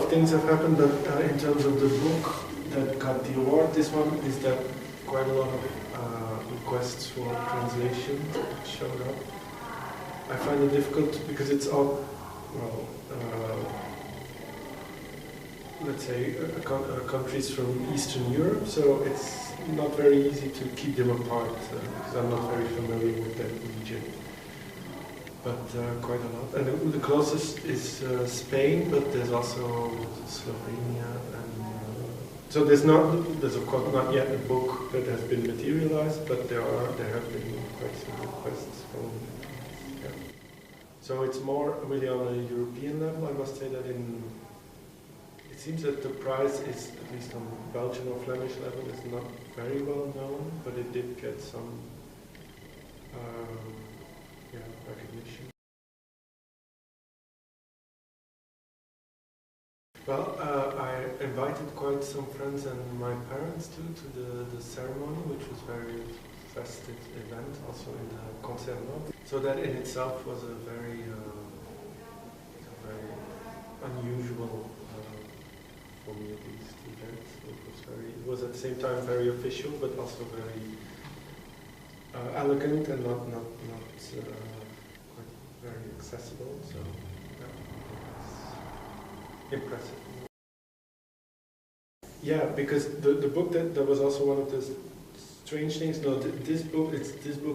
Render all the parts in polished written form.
of things have happened, but in terms of the book that got the award, this one is that quite a lot of requests for translation showed up. I find it difficult because it's all, well, let's say countries from Eastern Europe, so it's not very easy to keep them apart because I'm not very familiar with that region. But quite a lot. And the closest is Spain, but there's also Slovenia, and so there's of course not yet a book that has been materialized, but there have been quite some requests from. Yeah. So it's more really on a European level. I must say that it seems that the prize is, at least on Belgian or Flemish level, is not very well known, but it did get some recognition. Well, I invited quite some friends and my parents to the ceremony, which was a very festive event, also in the concert. So that in itself was a very unusual, for me at least, event. It was at the same time very official, but also very elegant and not quite very accessible. So impressive. Yeah, because the book that was also one of the strange things. No, this book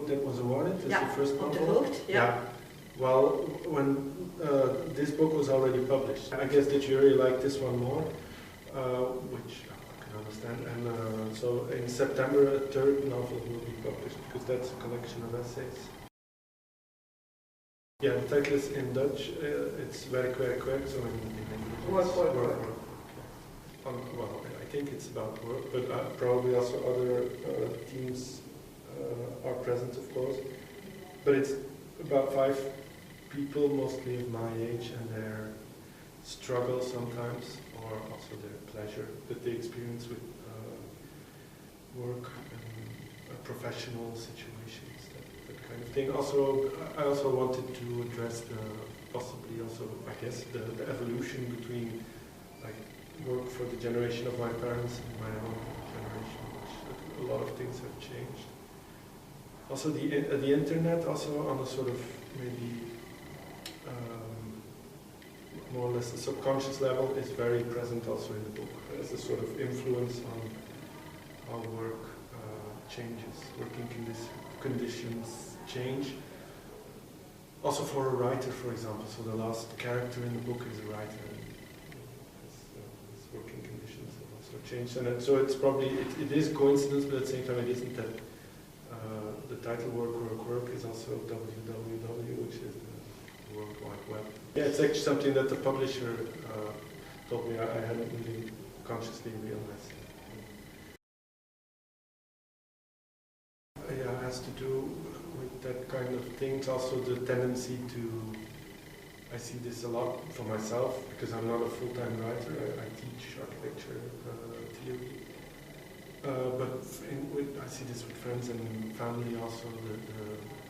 that was awarded. It's the first novel. Yeah. Well, when this book was already published, I guess the jury liked this one more, which I can understand. And so in September, a third novel will be published because that's a collection of essays. Yeah, the title is in Dutch. It's werk, werk, werk. So in English, work. Well, I think it's about work, but probably also other themes are present, of course. But it's about 5 people, mostly of my age, and their struggle sometimes, or also their pleasure that they experience with work and professional situations, that kind of thing. Also, I also wanted to address possibly also, I guess, the evolution between like work for the generation of my parents and my own generation, which a lot of things have changed. Also, the internet, also on a sort of maybe more or less a subconscious level, is very present also in the book as a sort of influence on how work changes, working conditions change. Also for a writer, for example, so the last character in the book is a writer. His working conditions have also changed, and so it's probably it is coincidence, but at the same time it isn't that the title work is also www, which is the World Wide Web. Yeah, it's actually something that the publisher told me I hadn't really consciously realized. Yeah, it has to do with that kind of things. Also the tendency to, I see this a lot for myself because I'm not a full-time writer. I teach architecture theory. But I see this with friends and family also,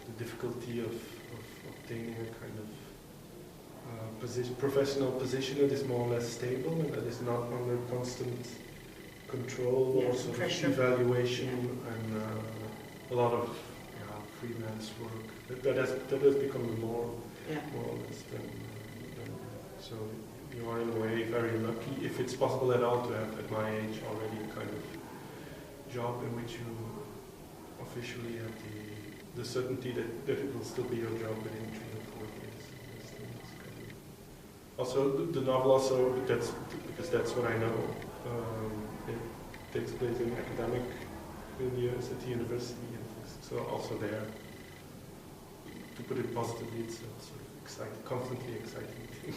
the difficulty of obtaining a kind of professional position that is more or less stable and that is not under constant control or sort of evaluation and a lot of freelance work. That has become more or less than so you are in a way very lucky, if it's possible at all, to have at my age already a kind of job in which you officially have the certainty that it will still be your job within 3 or 4 years. Also, the novel also, because that's what I know, it takes place in academic milieux at the university, and so also there, to put it positively, it's a sort of constantly exciting thing.